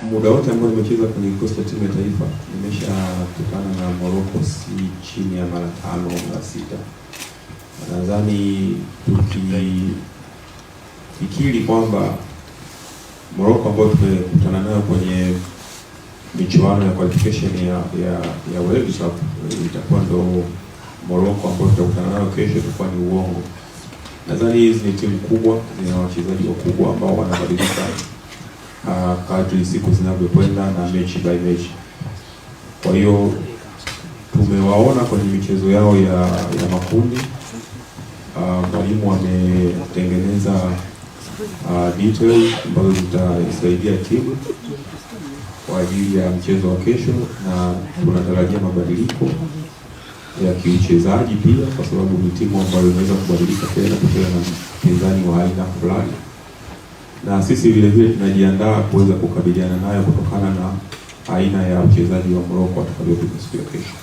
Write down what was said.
muda wote ambao nimecheza kwenye kikosi cha timu ya taifa nimeshakutana na Morocco si chini ya mara 5 au mara 6. Nadhani tukifikiri kwamba Morocco ambao tumekutana nayo kwenye michuano ya qualification ya World Cup itakuwa ndo Morocco ambao tutakutana nayo kesho, itakuwa ni uongo. Nadhani hizi ni timu kubwa, zina wachezaji wakubwa ambao wanabadilika kadri siku zinavyokwenda na mechi by mechi. Kwa hiyo tumewaona kwenye michezo yao ya makundi. Mwalimu ametengeneza details ambazo zitasaidia timu kwa ajili ya mchezo wa kesho, na tunatarajia mabadiliko ya kiuchezaji pia, kwa sababu ni timu ambayo inaweza kubadilika tena kutokana na mpinzani wa aina fulani, na sisi vile vile tunajiandaa kuweza kukabiliana nayo kutokana na aina ya uchezaji wa Morocco atakavyopiga siku ya kesho.